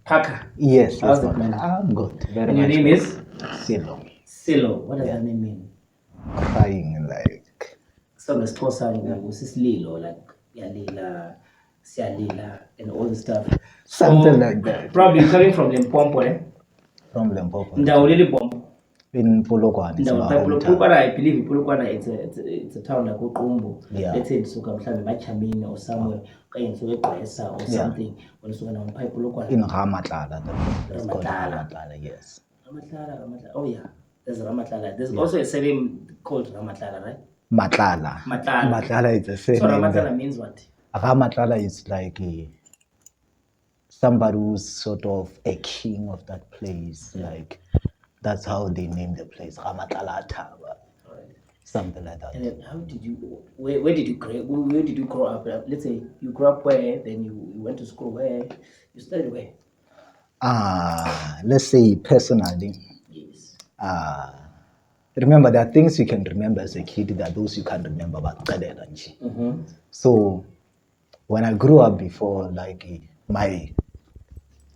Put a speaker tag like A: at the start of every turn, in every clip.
A: Parker.
B: Yes,
A: How's
B: yes,
A: it, man?
B: I'm good. Very
A: And your
B: much
A: name
B: good.
A: is
B: Sello.
A: Sello. What does that name mean?
B: Crying like.
A: So ngesixhosa usisililo, like yalila, siyalila, and all the stuff.
B: Something like that.
A: Probably coming from Limpopo, eh?
B: From Limpopo.
A: Ndawo Limpopo.
B: In Polokwane, it's my hometown.
A: Polokwane, I believe Polokwane, it's a town like Qumbu.
B: Yeah.
A: Let's say suka mhlawumbe eMachamini or somewhere, okanye suka eGqwesa or something. When suka nawo phaya Polokwane.
B: In Ramatlala. That's called
A: Ramatlala.
B: Ramatlala, yes.
A: Ramatlala. Oh yeah, there's Ramatlala. There's also a surname called Ramatlala, right?
B: Matlala. Matlala is the same.
A: So Ramatlala means what?
B: Ramatlala is like somebody who's sort of a king of that place. Like that's how they named the place. Ramatlala Taba. Something like that.
A: And then how did you? Where did you grow up? Let's say you grew up where? Then you went to school where? You studied where?
B: Let's say personally.
A: Yes.
B: Remember, there are things you can remember as a kid. There are those you can't remember about. So when I grew up before, like my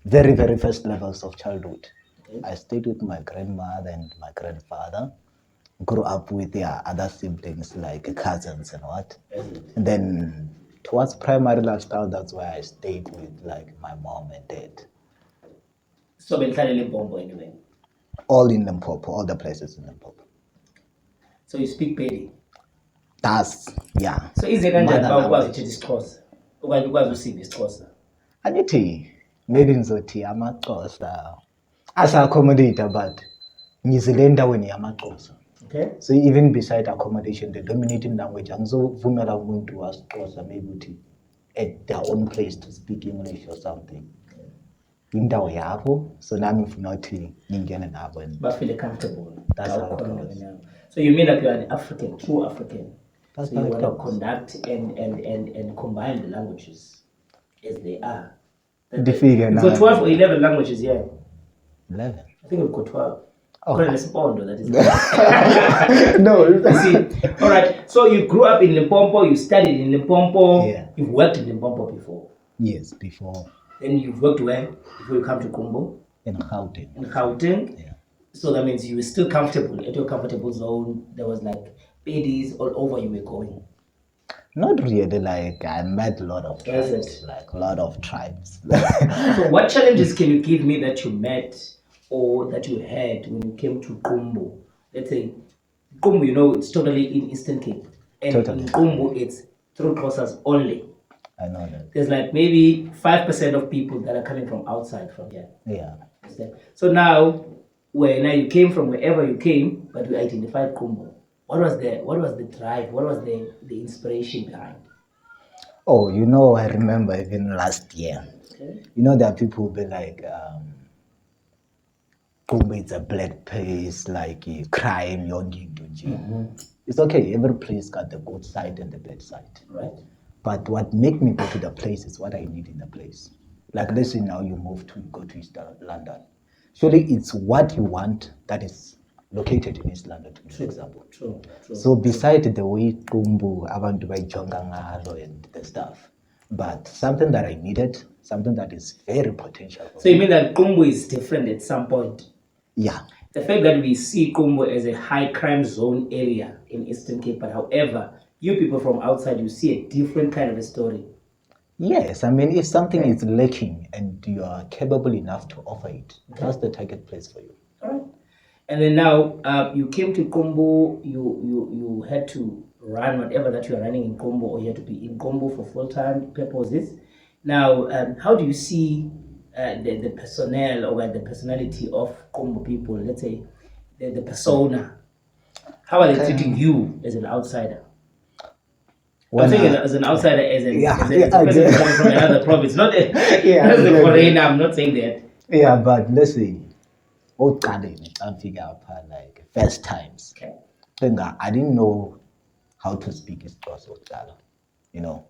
B: very, very first levels of childhood, I stayed with my grandmother and my grandfather. Grew up with their other siblings like cousins and what. And then towards primary lifestyle, that's why I stayed with like my mom and dad.
A: So Limpopo anyway.
B: All in Limpopo, all the places in Limpopo.
A: So you speak Pedi?
B: That's, yeah.
A: So is it kanjani ukwazi ukuthetha isiXhosa? Okanye ukwazi usiva isiXhosa?
B: Angithi maybe ngizothi amaXhosa asa-accommodate but ngizile endaweni yamaXhosa.
A: Okay.
B: So even beside accommodation, the dominating language, angizovumela umuntu wasiXhosa maybe uthi at their own place to speak English or something. Indawo yabo, so nami ngifuna ukuthi ngingene nabo and
A: bafeel comfortable.
B: That's how it goes.
A: So you mean like you are an African, true African.
B: That's
A: so you want
B: to
A: conduct and combine the languages as they are.
B: The figure
A: You've
B: now.
A: got 12 or 11 languages here.
B: 11.
A: I think we've got 12.
B: Oh.
A: That is
B: No.
A: See, all right. So you grew up in Limpopo, you studied in Limpopo,
B: Yeah.
A: You've worked in Limpopo before.
B: Yes, before.
A: Then you've worked where before you come to Qumbu?
B: In Gauteng.
A: In Gauteng?
B: Yeah.
A: So that means you were still comfortable, at your comfortable zone. There was like ladies all over you were going.
B: Not really, like I met a lot of tribes.
A: Is it?
B: Like a lot of tribes.
A: So what challenges can you give me that you met or that you had when you came to Qumbu? Let's say Qumbu, you know, it's totally in Eastern Cape. And
B: Totally.
A: in Qumbu, it's through process only.
B: I know that.
A: There's like maybe 5% of people that are coming from outside from here.
B: Yeah.
A: So now you came from wherever you came, but you identified Qumbu. What was the drive? What was the inspiration behind?
B: Oh, you know, I remember even last year.
A: Okay.
B: You know, there are people who be like, Qumbu is a black place, like crime, It's okay, every place got the good side and the bad side.
A: Right.
B: But what make me go to the place is what I need in the place. Like let's say now you go to East London. Surely it's what you want that is located in East London, to give example.
A: True.
B: So beside the way Qumbu, abantu bayijonga ngalo and the stuff, but something that I needed, something that is very potential.
A: So you mean that Qumbu is different at some point?
B: Yeah.
A: The fact that we see Qumbu as a high crime zone area in Eastern Cape, but however, you people from outside, you see a different kind of a story.
B: Yes, I mean, if something is lacking and you are capable enough to offer it, that's the target place for you.
A: All right. And then now you came to Qumbu, you had to run whatever that you are running in Qumbu, or you had to be in Qumbu for full-time purposes. Now, how do you see the personnel or the personality of Qumbu people, let's say the persona? How are they treating you as an outsider? I'm thinking as an outsider, as a person coming from another province, not as a foreigner. I'm not saying that.
B: Yeah, but let's see. I'm figure out like first times.
A: Okay.
B: I didn't know how to speak isiXhosa, you know.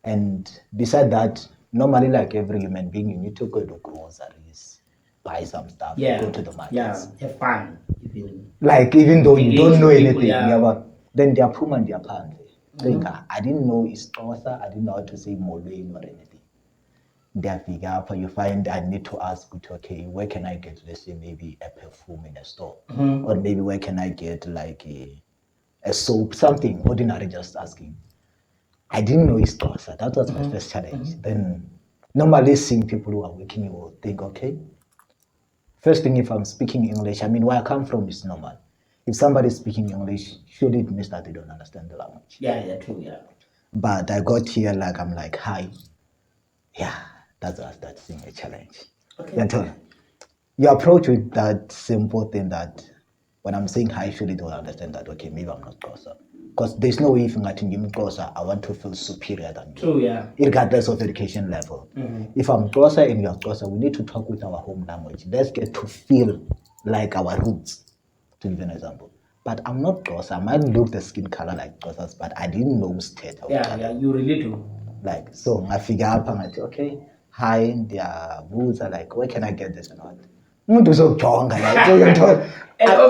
B: And beside that, normally like every human being, you need to go to groceries, buy some stuff, go to the markets.
A: Yeah, have fun.
B: Even though you don't know anything,
A: yeah.
B: Then they are puma and they are. I didn't know isiXhosa, I didn't know how to say molweni or anything. Ndiyafika, you find I need to ask, okay, where can I get, let's say, maybe a perfume in a store? Or maybe where can I get like a soap, something ordinary, just asking. I didn't know it's Xhosa. That was my first challenge. Then, normally seeing people who are working, you will think, okay, first thing, if I'm speaking English, I mean, where I come from is normal. If somebody is speaking English, surely it means that they don't understand the language.
A: Yeah, true, yeah.
B: But I got here, like, I'm like, hi. Yeah, that's seeing a challenge.
A: Okay.
B: You approach with that simple thing that when I'm saying hi, surely they'll understand that, okay, maybe I'm not Xhosa. Because there's no way if I'm Xhosa, I want to feel superior than you.
A: True, yeah.
B: Regardless of education level. If I'm Xhosa and you're Xhosa, we need to talk with our home language. Let's get to feel like our roots, to give an example. But I'm not Xhosa. I might look the skin color like Xhosas, but I didn't know state of color.
A: Yeah, you really do.
B: Like, so I figure out and I say, okay, hi, their rules are like, where can I get this and what? And
A: of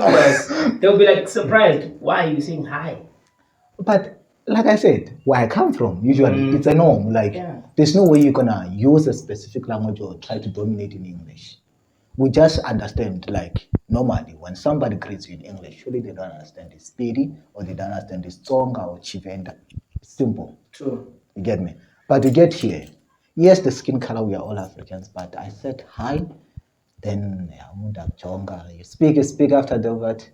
A: course, they'll be like surprised. Why are you saying hi?
B: But like I said, where I come from, usually it's a norm. Like, there's no way you're gonna use a specific language or try to dominate in English. We just understand, like, normally when somebody greets you in English, surely they don't understand it's speedy or they don't understand it's stronger or chivenda. It's simple.
A: True.
B: You get me? But to get here, yes, the skin color, we are all Africans, but I said hi, then you speak after the word.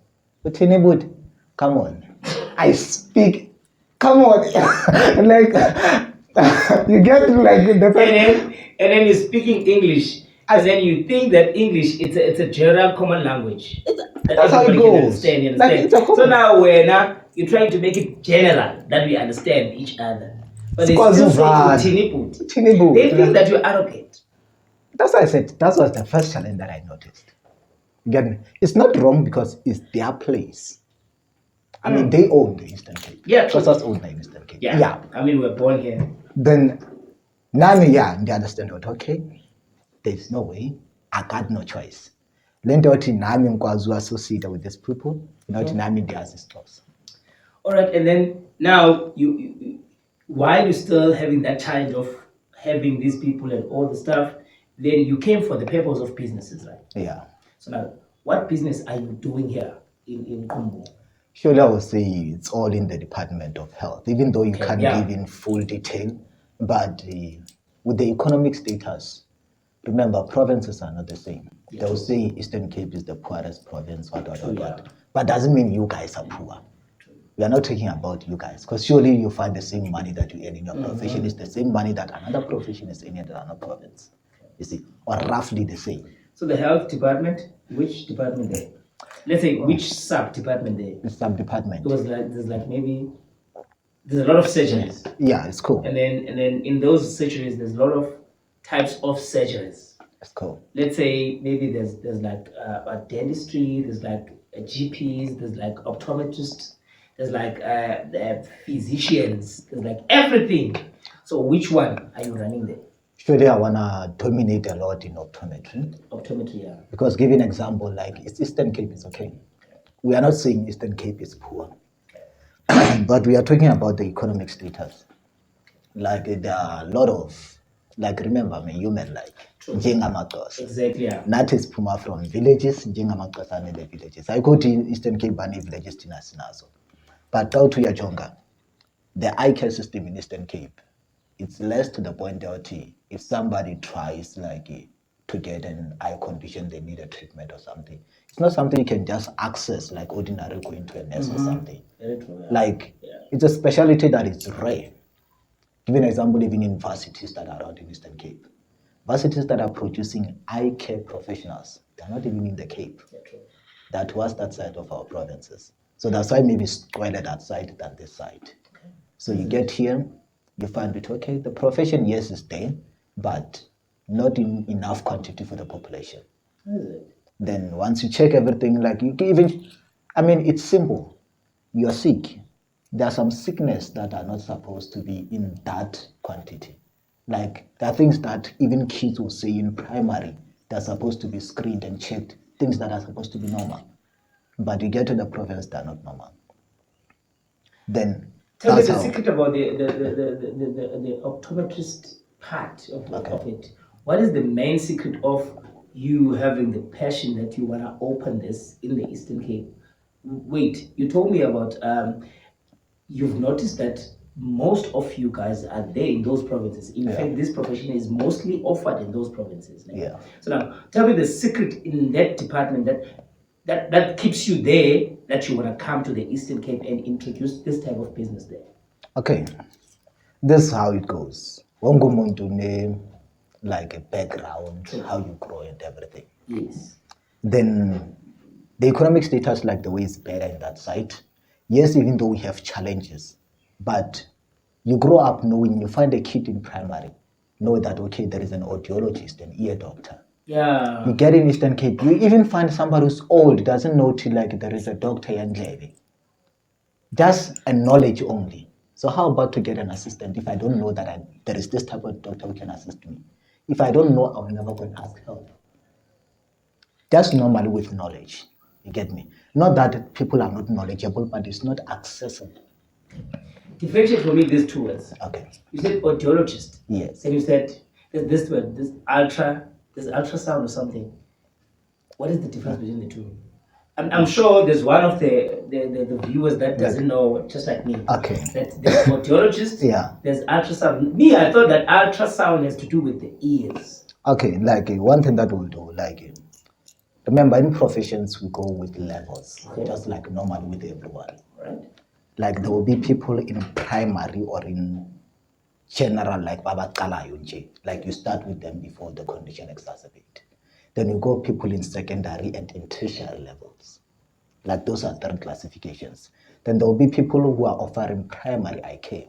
B: But come on. I speak. Come on. Like, you get like the
A: and then you're speaking English. And then you think that English it's a general common language.
B: That's how it goes.
A: You understand? Like, so now you're trying to make it general that we understand each other. But it's still saying tiniput. They think that you're arrogant.
B: That's why I said that was the first challenge that I noticed. You get me? It's not wrong because it's their place. I mean, they own the Eastern Cape.
A: Yeah,
B: Xhosas own the Eastern Cape.
A: Yeah. I mean, we're born here.
B: Then, Nami, they understand what, okay, there's no way. I got no choice. Then Nami nkwazi associated with these people. Nami they assistants.
A: All right, and then now you while you're still having that challenge of having these people and all the stuff, then you came for the purpose of businesses, right?
B: Yeah.
A: So now, what business are you doing here in Qumbu?
B: Surely I would say it's all in the Department of Health, even though you can't give in full detail. But with the economic status, remember, provinces are not the same. Yeah, they'll say Eastern Cape is the poorest province, what. But doesn't mean you guys are poor. We are not talking about you guys, because surely you find the same money that you earn in your profession is the same money that another profession is earning in another province. You see, or roughly the same.
A: So the health department, which department there? Let's say which sub-department there?
B: The sub-department.
A: Because there's a lot of surgeries.
B: Yeah, it's cool.
A: And then in those surgeries, there's a lot of types of surgeries.
B: That's cool.
A: Let's say maybe there's like a dentistry, there's like a GPs, there's like optometrists, there's like physicians, there's like everything. So which one are you running there?
B: Surely I want to dominate a lot in optometry.
A: Optometry, yeah.
B: Because giving an example, like Eastern Cape is okay. We are not saying Eastern Cape is poor. But we are talking about the economic status. Like there are a lot of, like remember me, human like.
A: Exactly, yeah.
B: Not is Puma from villages, Njengamaqos the villages. I go to Eastern Cape and villages Tinasinazo. But out to Yajonga, the eyecare system in Eastern Cape, it's less to the point that if somebody tries to get an eye condition, they need a treatment or something. It's not something you can just access like ordinary going to a nurse or something.
A: Very true, yeah.
B: Like it's a specialty that is rare. Give an example, even in universities that are around in Eastern Cape. Universities that are producing eye care professionals, they're not even in the Cape.
A: Yeah,
B: that was that side of our provinces. So that's why maybe squarely that side than this side. Okay. So you get here, you find it, okay, the profession, yes, is there, but not in enough quantity for the population. Then once you check everything, like you can even, I mean, it's simple. You're sick. There are some sickness that are not supposed to be in that quantity. Like there are things that even kids will say in primary, they're supposed to be screened and checked, things that are supposed to be normal. But you get to the province, they're not normal. Then
A: tell me the secret about the optometrist part of it. What is the main secret of you having the passion that you want to open this in the Eastern Cape? Wait, you told me about you've noticed that most of you guys are there in those provinces. In fact, this profession is mostly offered in those provinces. Right?
B: Yeah.
A: So now, tell me the secret in that department that keeps you there, that you want to come to the Eastern Cape and introduce this type of business there.
B: Okay, this is how it goes. Wonke umuntu name like a background, how you grow and everything.
A: Yes.
B: Then the economic status, like the way it's better in that side. Yes, even though we have challenges, but you grow up knowing, you find a kid in primary, know that, okay, there is an audiologist, an ear doctor.
A: Yeah.
B: You get in Eastern Cape, you even find somebody who's old, doesn't know till like there is a doctor and just a knowledge only. So how about to get an assistant if I don't know that there is this type of doctor who can assist me? If I don't know, I will never go and ask help. That's normally with knowledge. You get me? Not that people are not knowledgeable, but it's not accessible.
A: Differentiate for me these two words.
B: Okay.
A: You said audiologist.
B: Yes.
A: And you said this word, this ultrasound or something. What is the difference between the two? I'm sure there's one of the viewers that doesn't know, just like me.
B: Okay.
A: That there's audiologist, there's ultrasound. Me, I thought that ultrasound has to do with the ears.
B: Okay, like one thing that we'll do, like remember in professions we go with levels, just like normal with everyone.
A: Right.
B: Like there will be people in primary or in general, like Baba Kalayo nje, like you start with them before the condition exacerbates. Then you go people in secondary and in tertiary levels. Like those are third classifications. Then there will be people who are offering primary eye care.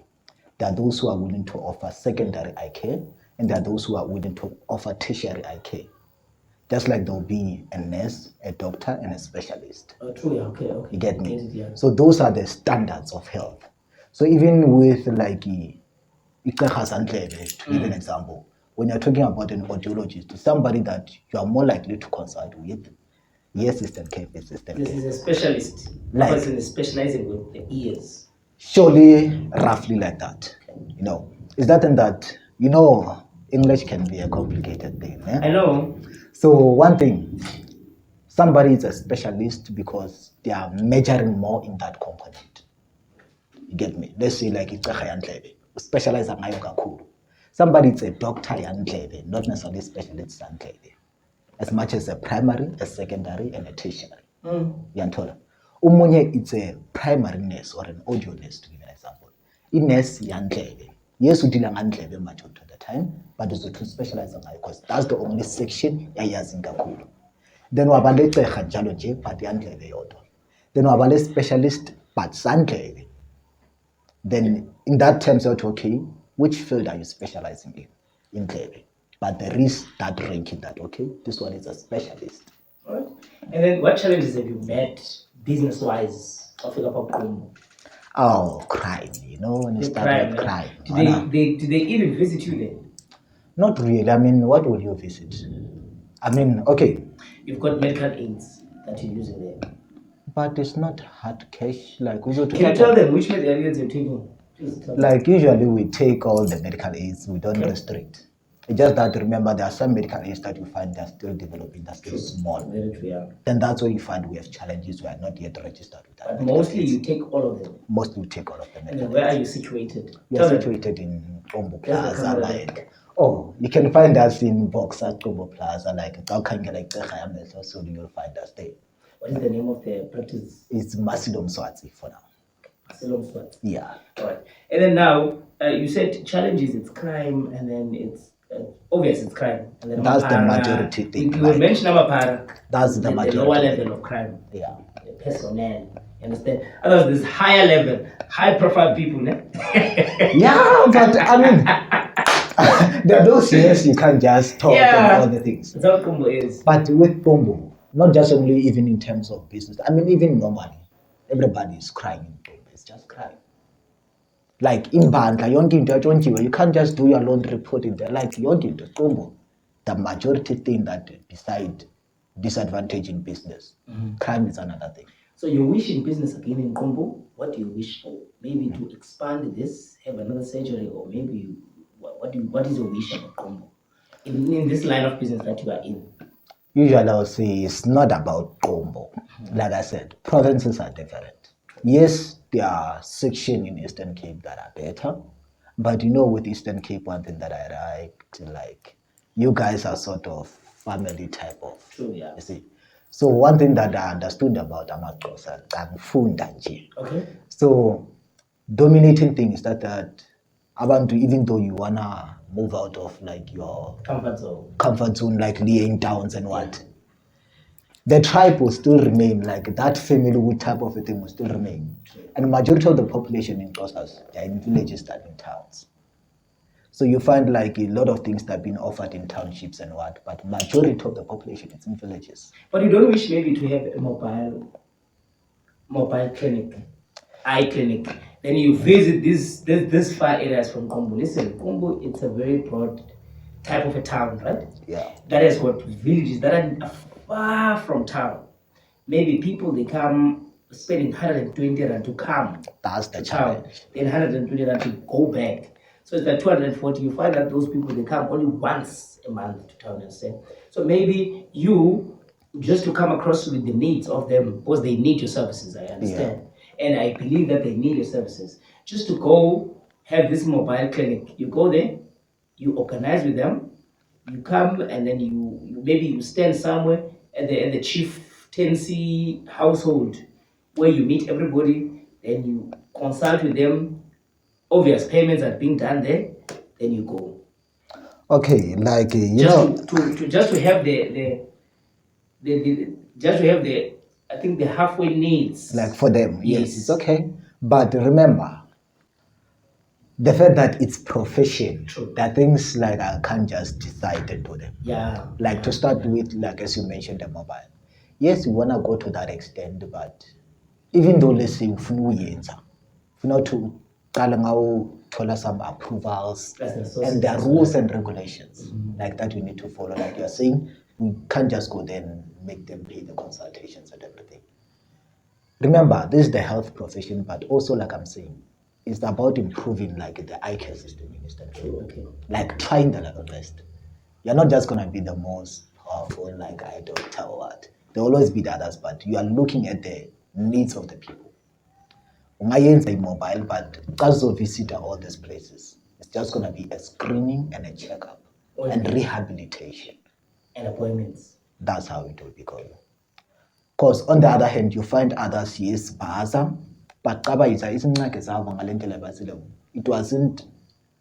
B: There are those who are willing to offer secondary eye care, and there are those who are willing to offer tertiary eye care. Just like there will be a nurse, a doctor, and a specialist.
A: Oh, true, yeah, okay.
B: You get me?
A: Yeah.
B: So those are the standards of health. So even with like to give an example, when you're talking about an audiologist, somebody that you are more likely to consult with, yes, Eastern Cape is Eastern Cape.
A: This is a specialist.
B: Like,
A: person is specializing with the ears.
B: Surely, roughly like that. You know, is that in that, you know, English can be a complicated thing. Eh?
A: I know.
B: So one thing, somebody is a specialist because they are measuring more in that component. You get me? Let's say like it's a specialize on kakhulu. Somebody is a doctor yandlebe, not necessarily specialist yandlebe. As much as a primary, a secondary, and a tertiary. Yantola. Umunye it's a primary nurse or an audio nurse, to give an example. In nurse yandlebe. Yes, we deal ngandlebe much of the time, but it's to specialize on because that's the only section yayazi kakhulu. Then wabale njalo nje but yandlebe yodwa. Then wabale specialist but sandlebe. Then in that terms, you're okay, which field are you specializing in ndlebe? But there is that ranking that, okay, this one is a specialist.
A: All right. And then what challenges have you met business-wise?
B: Oh, crime, you know, when you start with crime.
A: Do they even visit you there?
B: Not really. I mean, what will you visit? I mean, okay.
A: You've got medical aids that you're using there.
B: But it's not hard cash. Like,
A: can you tell them which medical aids you're taking?
B: Like, usually we take all the medical aids, we don't restrict. It's just that, remember, there are some medical aids that you find they're still developing, they're still small.
A: Very true, yeah.
B: Then that's where you find we have challenges, we are not yet registered with that.
A: But mostly you take all of them?
B: Mostly we take all of them.
A: And then where are you situated?
B: We are situated in Qumbu Plaza, like, you can find us in Boxer, Qumbu Plaza, like, so you'll find us there.
A: What is the name of the practice?
B: It's Masidom Swati for now.
A: Masidom Swati?
B: Yeah.
A: All right. And then now, you said challenges, it's crime, and then it's obvious it's crime. And then
B: that's the majority thing.
A: You will mention Amapara.
B: That's the majority.
A: The lower level of crime.
B: Yeah.
A: The personnel. You understand? Otherwise, there's higher level, high profile people.
B: Yeah, but I mean, there are those years you can't just talk and all the things.
A: That's how Qumbu is.
B: But with Qumbu, not just only even in terms of business, I mean, even normally, everybody is crying in Qumbu. It's just crying. Like in Bandla, you can't just do your loan report in there. Like Qumbu, the majority thing that beside disadvantage in business, crime is another thing.
A: So you wish in business again in Qumbu? What do you wish for? Maybe to expand this, have another surgery, or maybe what is your wish about Qumbu in this line of business that you are in?
B: Usually I'll say it's not about Qumbu. Like I said, provinces are different. Yes, there are sections in Eastern Cape that are better, but with Eastern Cape, one thing that I like, you guys are sort of family type of.
A: True, yeah.
B: You see. So one thing that I understood about Amaxhosa, ngangifunda nje.
A: Okay.
B: So dominating thing is that abantu, even though you wanna move out of like your
A: comfort zone,
B: like laying towns and what, the tribe will still remain, like that family type of a thing will still remain. And majority of the population in Xhosas, they are in villages than in towns. So you find like a lot of things that are being offered in townships and what, but majority of the population is in villages.
A: But you don't wish maybe to have a mobile clinic, eye clinic. Then you visit this far areas from Qumbu. Listen, Qumbu, it's a very broad type of a town, right?
B: Yeah.
A: That is what villages that are far from town. Maybe people they come spending 120 rand to come.
B: That's the
A: town,
B: challenge.
A: then 120 rand to go back. So it's like 240. You find that those people they come only once a month to town and stay. So maybe you just to come across with the needs of them because they need your services. I understand, and I believe that they need your services. Just to go have this mobile clinic, you go there, you organize with them, you come, and then you maybe you stand somewhere at the chieftaincy household where you meet everybody, then you consult with them. Obvious payments are being done there, then you go.
B: Okay, like
A: just to have the just to have the I think the halfway needs.
B: Like for them, yes, it's okay. But remember, the fact that it's profession,
A: True.
B: There are things like I can't just decide to do them.
A: Yeah.
B: Like to start with, like as you mentioned, the mobile. Yes, we wanna go to that extent, but even though let's say ufuna uyenza, ufuna to thola some approvals and there are rules and regulations like that we need to follow. Like you're saying, we can't just go there and make them pay the consultations and everything. Remember, this is the health profession, but also like I'm saying, it's about improving like the eye care system in Eastern Cape.
A: Okay.
B: Like trying the level best. You're not just gonna be the most powerful like eye doctor or what. There will always be the others, but you are looking at the needs of the people. Ungayenza mobile, but because of visit all these places, it's just gonna be a screening and a checkup and rehabilitation.
A: And appointments.
B: That's how it will be going. Because on the other hand, you find others, yes, baza, but it wasn't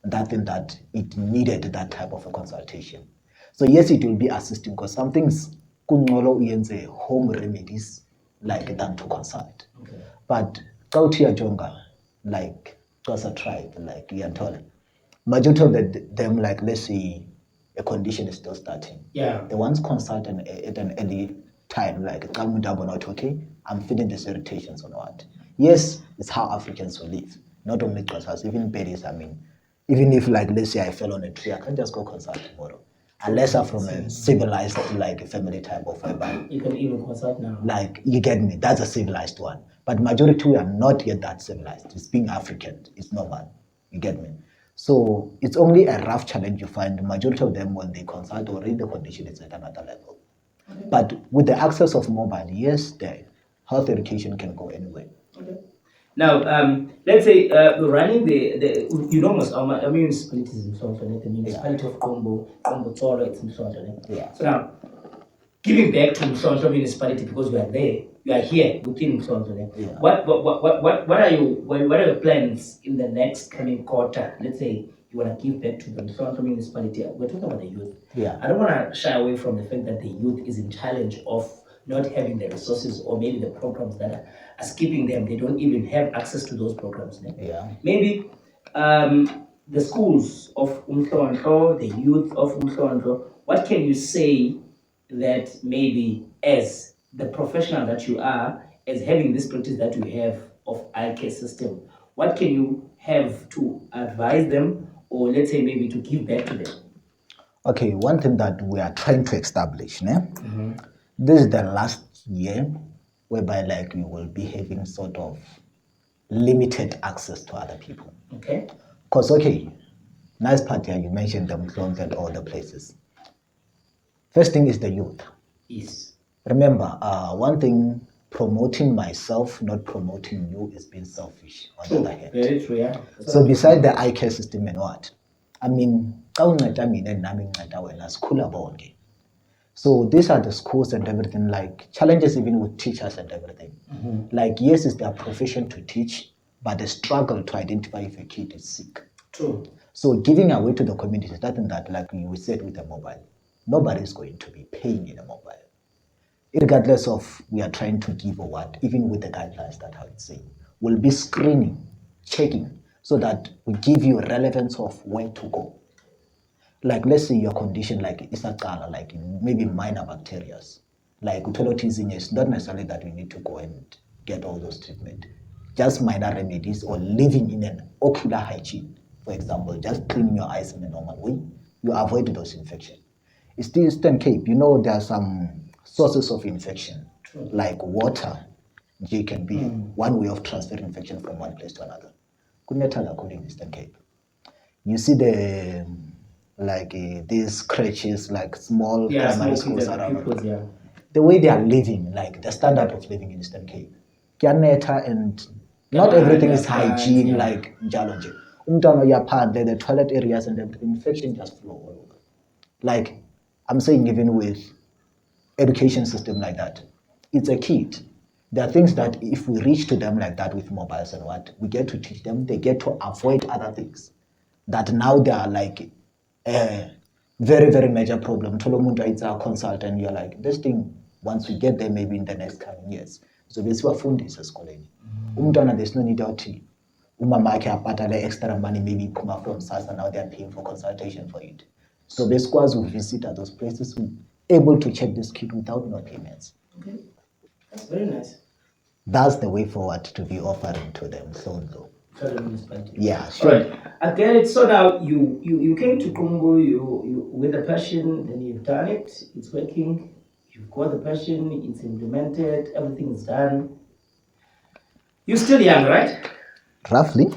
B: that thing that it needed that type of a consultation. So yes, it will be assisting because some things kunqolo uyenze home remedies like than to consult.
A: Okay.
B: But go to your jonga, like Xhosa tribe, like Yantole. Majority of them, like let's say a condition is still starting.
A: Yeah.
B: The ones consult at an early time, like not okay, I'm feeling these irritations or what. Yes, it's how Africans will live. Not only Xhosas, even Bedis, I mean, even if like let's say I fell on a tree, I can't just go consult tomorrow. Unless I'm from a civilized like a family type of whereby
A: you can even consult now.
B: Like you get me, that's a civilized one. But majority we are not yet that civilized. It's being African, it's normal. You get me? So it's only a rough challenge you find. The majority of them when they consult or read the condition is at another level. Okay. But with the access of mobile, yes, the health education can go anywhere.
A: Okay. Now, let's say running the municipality is Msonto, the municipality of Qumbu Tolo, it's Msonto.
B: Yeah.
A: So now, giving back to Msonto municipality because you are there, you are here within Msonto.
B: Yeah.
A: What are your plans in the next coming quarter? Let's say you want to give back to the Msonto municipality. We're talking about the youth.
B: Yeah.
A: I don't want to shy away from the fact that the youth is in challenge of not having the resources or maybe the programs that are skipping them. They don't even have access to those programs.
B: Yeah.
A: Maybe the schools of Umhlonto, the youth of Umhlonto, what can you say that maybe as the professional that you are, as having this practice that you have of eye care system, what can you have to advise them or let's say maybe to give back to them?
B: Okay, one thing that we are trying to establish, this is the last year whereby like we will be having sort of limited access to other people.
A: Okay.
B: Because okay, Nice part here, you mentioned them clones and all the places. First thing is the youth.
A: Yes.
B: Remember, one thing, promoting myself, not promoting you, is being selfish on the other hand.
A: Very true, yeah.
B: So beside the eyecare system and what? I mean, so these are the schools and everything, like challenges even with teachers and everything. Like, yes, it's their profession to teach, but the struggle to identify if a kid is sick.
A: True.
B: So giving away to the community is nothing that, like we said with the mobile, nobody is going to be paying in a mobile. Regardless of we are trying to give or what, even with the guidelines that how it's saying, we'll be screening, checking, so that we give you relevance of where to go. Like, let's say your condition, like isaqala, like maybe minor bacteria, like utolotism, it's not necessarily that we need to go and get all those treatment. Just minor remedies or living in an ocular hygiene, for example, just cleaning your eyes in a normal way, you avoid those infections. It's the Eastern Cape, you know, there are some sources of infection, like water. It can be one way of transferring infection from one place to another. Kunetala in Eastern Cape. You see the these scratches, like small primary schools around. The way they are living, like the standard of living in Eastern Cape. Kianeta, and not everything is hygiene, like Jaloje. The toilet areas and everything, infection just flow all over. Like, I'm saying, even with education system like that, it's a kid. There are things that if we reach to them like that with mobiles and what, we get to teach them, they get to avoid other things that now they are like a very, very major problem. Tolomuntu, it's our consultant, you're like, this thing, once we get there, maybe in the next coming years. So besiwafundisa esikoleni. Umntwana, there's no need to umama akhe abhatale extra money, maybe come from SASSA, now they're paying for consultation for it. So besikwazi who visit at those places, who able to check this kid without no payments.
A: Okay, that's very nice.
B: That's the way forward to be offering to them. So yeah,
A: sure. All right. I get it. So now you came to Qumbu, you with a passion, then you've done it. It's working. You've got the passion. It's implemented. Everything's done. You're still young, right?
B: Roughly.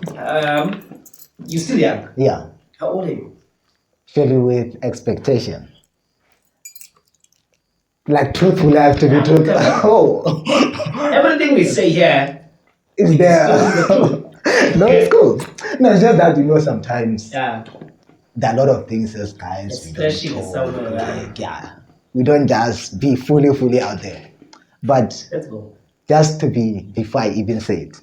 A: You're still young.
B: Yeah.
A: How old are you?
B: Surely with expectation. Like truthfully, I have to be truthful. Oh.
A: Everything we say here
B: is there. No, it's cool. No, it's just that, you know, sometimes there are a lot of things as guys we don't talk. Like, we don't just be fully out there. But
A: let's go.
B: Just to be, before I even say it,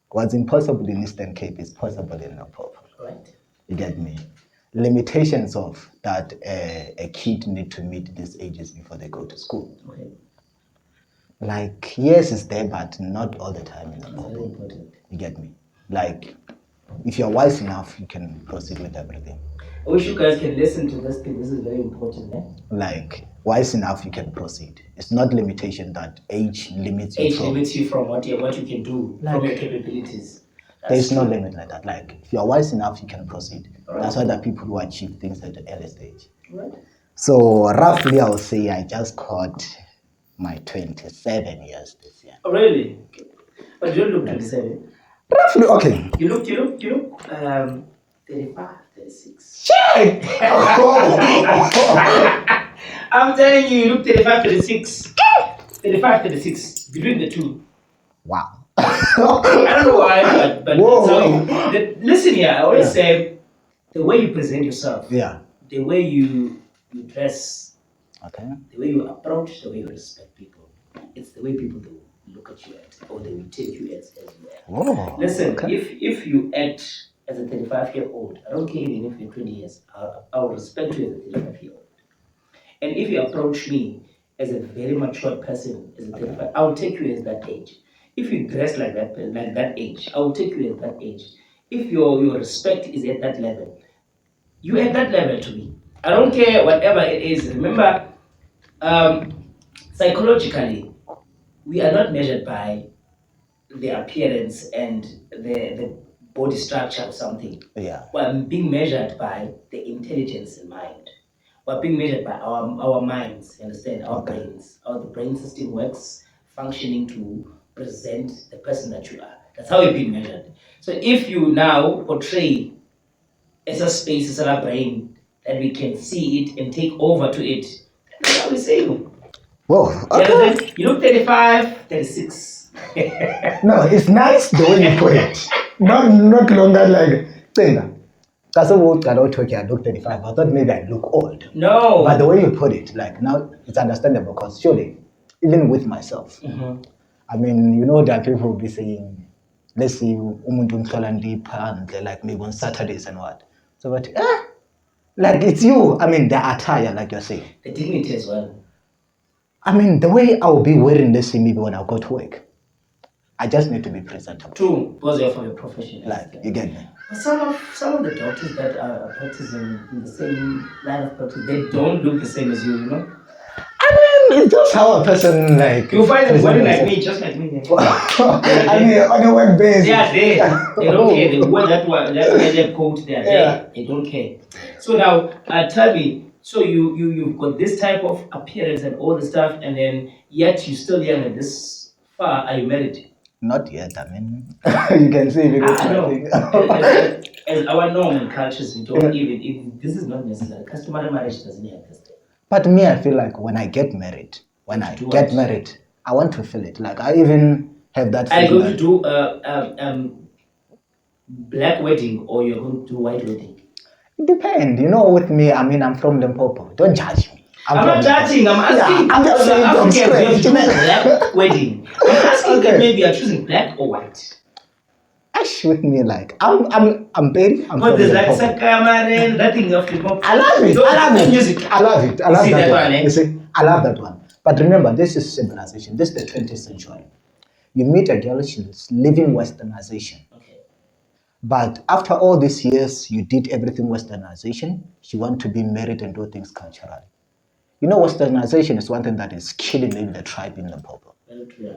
B: what's impossible in Eastern Cape is possible in Limpopo.
A: Right.
B: You get me? Limitations of that a kid need to meet these ages before they go to school.
A: Okay.
B: Like, yes, it's there, but not all the time in Limpopo.
A: Very important.
B: You get me? Like, if you're wise enough, you can proceed with everything.
A: I wish you guys can listen to this thing. This is very important, eh?
B: Like, wise enough, you can proceed. It's not limitation that age limits you.
A: Age limits you from what you can do, like, from your capabilities.
B: There's no limit like that. Like, if you're wise enough, you can proceed. Right. That's why there are people who achieve things at the early stage.
A: Right.
B: So roughly, I would say I just caught my 27 years this year.
A: Oh, really? But you don't look 27.
B: Roughly, okay.
A: You look 35, 36.
B: Shit!
A: I'm telling you, you look 35, 36. 35, 36. Between the two.
B: Wow.
A: I don't know why, but listen here, I always say the way you present yourself, the way you dress, the way you approach, the way you respect people, it's the way people do look at you or they will take you as well. Listen, if you act as a 35-year-old, I don't care even if you're 20 years, I will respect you as a 35-year-old. And if you approach me as a very mature person, as a 35, I will take you as that age. If you dress like that age, I will take you at that age. If your respect is at that level, you at that level to me. I don't care whatever it is. Remember, psychologically, we are not measured by the appearance and the body structure or something. We're being measured by the intelligence in mind. We're being measured by our minds, understand? Our brains, how the brain system works, functioning to present the person that you are. That's how you're being measured. So if you now portray as a space, as a brain, that we can see it and take over to it. That's how we say.
B: Whoa,
A: You
B: okay.
A: understand? You look 35, 36.
B: No, it's nice the way you put it. Not longer like thing. That's what I don't talk. I look 35. I thought maybe I look old.
A: No.
B: But the way you put it, like now, it's understandable because surely, even with myself, I mean, you know that people will be saying, let's see, umuntu ngithola ndiphandle, like maybe on Saturdays and what. So, but like it's you. I mean, the attire, like you're saying.
A: The dignity as well.
B: I mean, the way I'll be wearing this maybe when I go to work, I just need to be presentable.
A: True, because you're from your profession.
B: Like, you get me?
A: But some of the doctors that are practicing in the same line of practice, they don't look the same as you, you know?
B: I mean, it's just how a person like.
A: You find them wearing like me, just like me.
B: I mean, on a work base.
A: They are there. They don't care. They wear that one, that coat. They are there. They don't care. So now, tell me. So you've got this type of appearance and all the stuff, and then yet you're still young and this far. Are you married?
B: Not yet. I mean, you can see it.
A: I know. As our norm and cultures, we don't even. If this is not necessary. Customary marriage doesn't have this.
B: But me, I feel like when I get married, I want to feel it. Like I even have that.
A: Are you going to do black wedding or you're going to do white wedding?
B: It depends. You know, with me, I mean, I'm from Limpopo. Don't judge me.
A: I'm not judging. I'm asking.
B: Yeah, I'm just saying
A: Africans, you have black wedding. I'm asking that maybe you're choosing black or white.
B: Ash with me, like I'm very.
A: But there's like Sakamaren, that thing of Limpopo.
B: I love it. I love it. Music. I love it. I love that one.
A: Eh?
B: You see, I love that one. But remember, this is civilization. This is the 20th century. You meet a girl, she's living westernization.
A: Okay.
B: But after all these years, you did everything westernization. She wants to be married and do things culturally. You know, westernization is one thing that is killing maybe the tribe in Limpopo.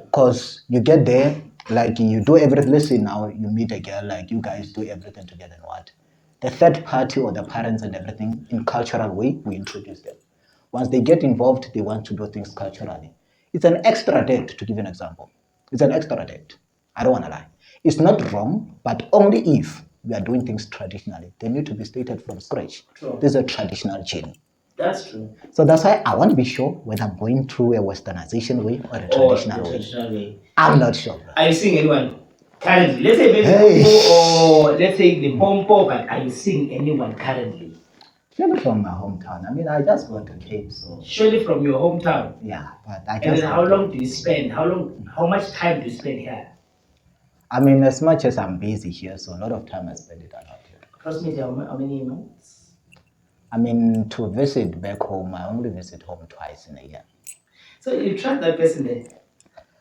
B: Because you get there, like you do everything. Let's say now you meet a girl, like you guys do everything together and what? The third party or the parents and everything, in cultural way, we introduce them. Once they get involved, they want to do things culturally. It's an extra date, to give an example. It's an extra date. I don't want to lie. It's not wrong, but only if we are doing things traditionally. They need to be stated from scratch.
A: True.
B: This is a traditional journey.
A: That's true.
B: So that's why I want to be sure whether I'm going through a westernization way or a traditional way. I'm not sure.
A: Are you seeing anyone currently? Let's say maybe or let's say the Pompo, but are you seeing anyone currently?
B: Surely from my hometown. I mean, I just got to Cape, so.
A: Surely from your hometown.
B: Yeah, but I just.
A: And then how long do you spend? How much time do you spend here?
B: I mean, as much as I'm busy here, so a lot of time I spend it around here.
A: Approximately how many months?
B: I mean, to visit back home, I only visit home twice in a year.
A: So you trust that person there?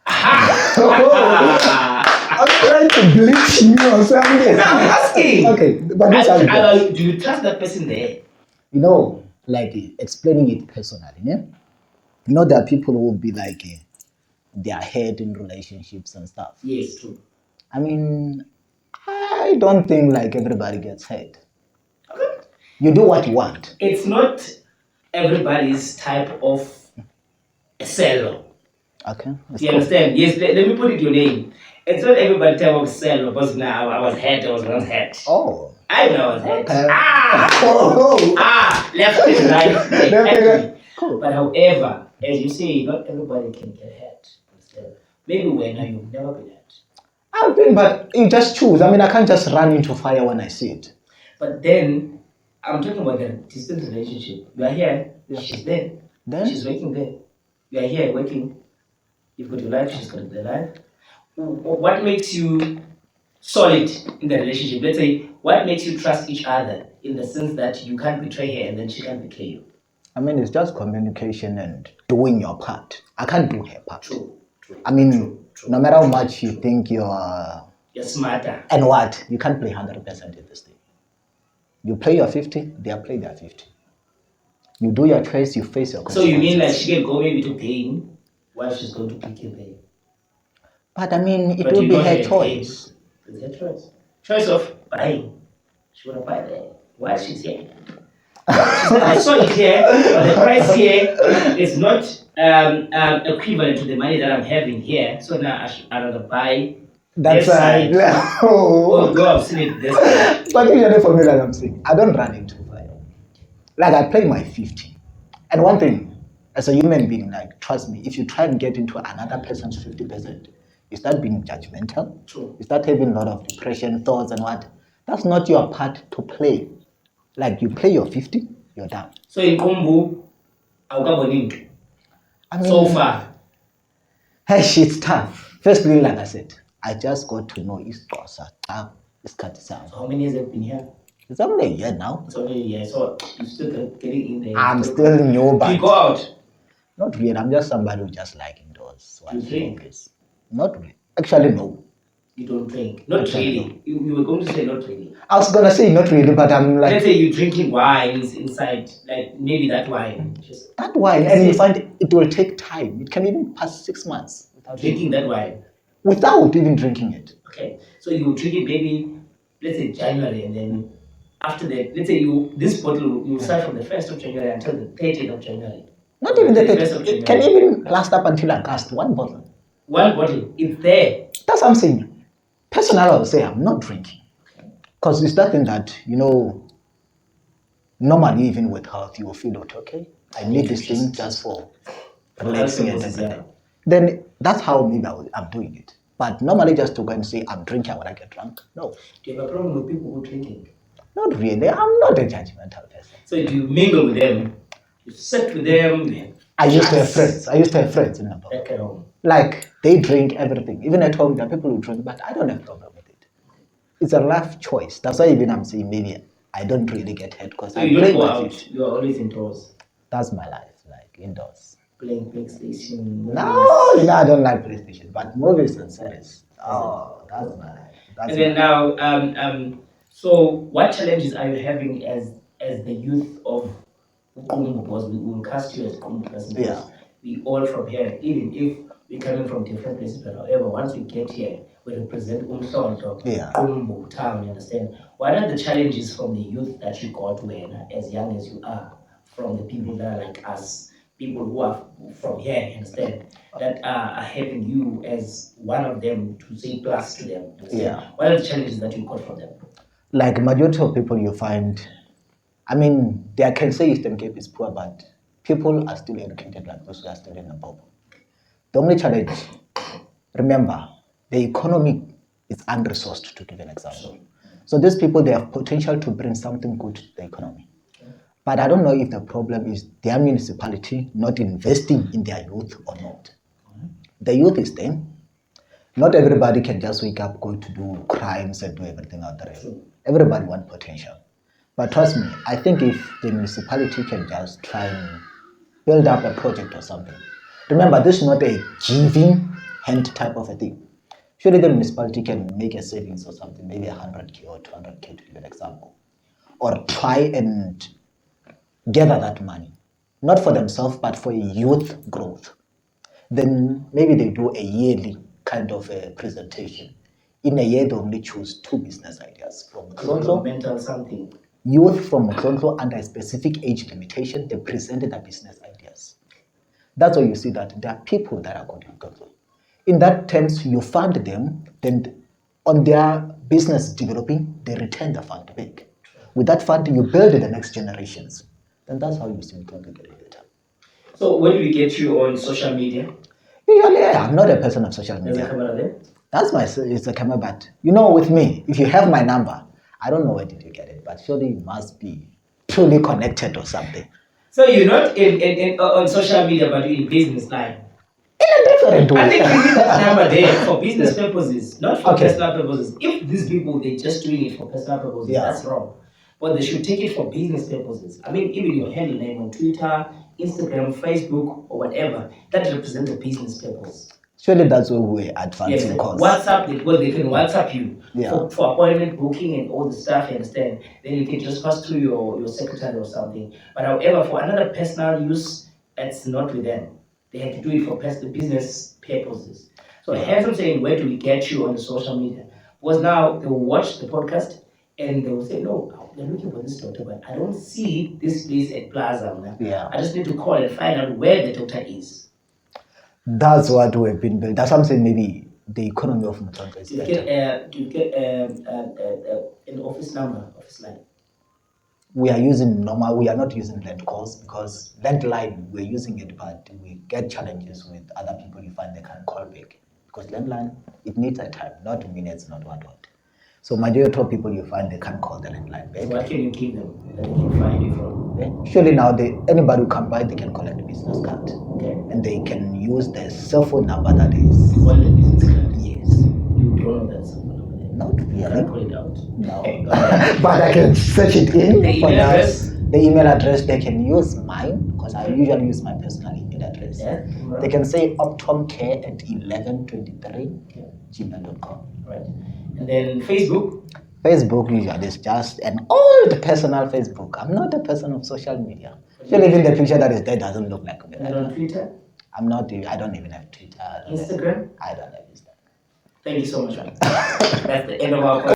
B: I'm trying to bleach you or something.
A: No, I'm asking.
B: Okay, but
A: do you trust that person there?
B: You know, like explaining it personally, yeah? You know, there are people who will be like, they are head in relationships and stuff.
A: Yes, true.
B: I mean, I don't think like everybody gets head.
A: Okay.
B: You do what you want.
A: It's not everybody's type of Sello.
B: Okay.
A: Do you understand? Yes, let me put it your name. It's not everybody type of Sello, because now I was once head.
B: Oh.
A: I know I was head.
B: Okay.
A: Left and right. Exactly.
B: Cool.
A: But however, as you say, not everybody can get head. Maybe when you've never been head.
B: I've been, but you just choose. I mean, I can't just run into fire when I see it.
A: But then, I'm talking about the distant relationship. You are here, she's there.
B: Then?
A: She's working there. You are here working. You've got your life, she's got their life. What makes you solid in the relationship? Let's say, what makes you trust each other in the sense that you can't betray her and then she can't betray you?
B: I mean, it's just communication and doing your part. I can't do her part.
A: True.
B: I mean, no matter how much you think you're
A: smarter.
B: And what? You can't play 100% in this thing. You play your 50, they play their 50. You do your choice, you face your consequences.
A: So you mean like she can go maybe to game while she's going to pick your pay?
B: But I mean, it will be her choice.
A: It's her choice. Choice of buying. She want to buy there while she's here. I saw it here, but the price here is not equivalent to the money that I'm having here. So now I'd rather buy
B: That's
A: Left
B: right.
A: side.
B: Oh.
A: Although I've seen it this way.
B: But usually for me, like I'm saying, I don't run into fire. Like I play my 50. And one thing, as a human being, like trust me, if you try and get into another person's 50%, you start being judgmental.
A: True.
B: You start having a lot of depression, thoughts, and what. That's not your part to play. Like you play your 50, you're done.
A: So in Qumbu, awukaboni.
B: I mean,
A: So far.
B: hey, shit's tough. Firstly, like I said, I just got to know Isxhosa. It's
A: So how many years have you been here?
B: It's only a year now.
A: It's only a year, so you're still getting in there.
B: I'm still new, but
A: do you go out?
B: Not really. I'm just somebody who just like indoors.
A: Do you drink?
B: Not really. Actually, no.
A: You don't drink? Not
B: Actually,
A: really.
B: no.
A: You were going to say not really.
B: I was gonna say not really, but I'm like.
A: Let's say you're drinking wines inside, like maybe that wine. Just
B: that wine, and you find it will take time. It can even pass 6 months without
A: drinking that wine.
B: Without even drinking it.
A: Okay, so you drink it maybe, let's say January, and then after that, let's say this bottle you start from the 1st of January until the 30th of January.
B: Not even the
A: 31st of
B: 30th.
A: January.
B: It can even last up until August. One bottle.
A: One bottle. It's there.
B: That's what I'm saying. Personally, I would say I'm not drinking. Because it's that thing that, normally even with health, you will feel okay. I need this thing just for relaxing and everything. Then that's how maybe I'm doing it. But normally just to go and say I'm drinking when I get drunk, no.
A: Do you have a problem with people who are drinking?
B: Not really. I'm not a judgmental person.
A: So do you mingle with them? You sit with them?
B: I used to have friends in Nepal.
A: Back at home.
B: Like they drink everything. Even at home, there are people who drink, but I don't have a problem with it. It's a life choice. That's why even I'm saying maybe I don't really get hurt because
A: so you don't go out. You are always indoors.
B: That's my life, like indoors.
A: Playing PlayStation.
B: No, I don't like PlayStation, but movies and series. Oh, that's my life.
A: And then now, so what challenges are you having as the youth of Qumbu? Because we will cast you as Qumbu person.
B: Yeah.
A: We all from here, even if we're coming from different places, but however, once we get here, we represent Umhlonto, Qumbu town, you understand? What are the challenges from the youth that you got when, as young as you are, from the people that are like us, people who are from here, you understand, that are helping you as one of them to say plus to them? What are the challenges that you got from them?
B: Like majority of people you find, I mean, they can say Eastern Cape is poor, but people are still educated like those who are still in the bubble. The only challenge, remember, the economy is unresourced, to give an example. So these people, they have potential to bring something good to the economy. But I don't know if the problem is their municipality not investing in their youth or not. The youth is there. Not everybody can just wake up, go to do crimes and do everything out there. Everybody wants potential. But trust me, I think if the municipality can just try and build up a project or something. Remember, this is not a giving hand type of a thing. Surely the municipality can make a savings or something, maybe 100K or 200K to give an example. Or try and gather that money. Not for themselves, but for youth growth. Then maybe they do a yearly kind of a presentation. In a year, they only choose 2 business ideas from
A: mental something.
B: Youth from Mkhonto under a specific age limitation, they presented their business ideas. That's why you see that there are people that are going to Mkhonto. In that terms, you fund them, then on their business developing, they return the fund back. With that fund, you build the next generations. And that's how you see Mkhonto getting better.
A: So when do we get you on social media?
B: Usually, I'm not a person of social media.
A: There's a camera there?
B: It's a camera, but with me, if you have my number, I don't know where did you get it, but surely you must be truly connected or something.
A: So you're not on social media, but you're in business line?
B: In a different way.
A: I think you need that number there for business purposes, not for personal purposes. If these people, they're just doing it for personal purposes, that's wrong. But they should take it for business purposes. I mean, even your handle name on Twitter, Instagram, Facebook, or whatever, that represents a business purpose.
B: Surely that's where we're advancing.
A: WhatsApp, they can WhatsApp you for appointment booking and all the stuff, you understand? Then you can just pass through your secretary or something. But however, for another personal use, that's not with them. They have to do it for business purposes. So hence I'm saying, where do we get you on the social media? Because now they will watch the podcast and they will say, no, they're looking for this doctor, but I don't see this place at Plaza. I just need to call and find out where the doctor is.
B: That's what we've been building. That's what I'm saying. Maybe the economy of Mutonto is
A: Do you
B: better.
A: get an office number, office line?
B: We are using normal, we are not using land calls because landline, we're using it, but we get challenges with other people. You find they can't call back because landline, it needs a time, not minutes, not what. So majority of people you find they can't call the landline back.
A: So what can you give them that they can find you from?
B: Surely now, anybody who can buy, they can collect a business card.
A: Okay.
B: And they can use the cell phone number that is.
A: On the business card?
B: Yes.
A: You don't know that cell phone number?
B: Not really.
A: You can't call it out?
B: No. But I can search it in.
A: The email address?
B: The email address, they can use mine, because I usually use my personal email address.
A: Yeah.
B: They can say optomcare@1123gmail.com.
A: Right. And then Facebook?
B: Facebook usually is just an old personal Facebook. I'm not a person of social media. Even the picture that is there doesn't look like me.
A: And on Twitter?
B: I don't even have Twitter.
A: Instagram?
B: I don't have Instagram.
A: Thank you so much, man. That's the end of our podcast.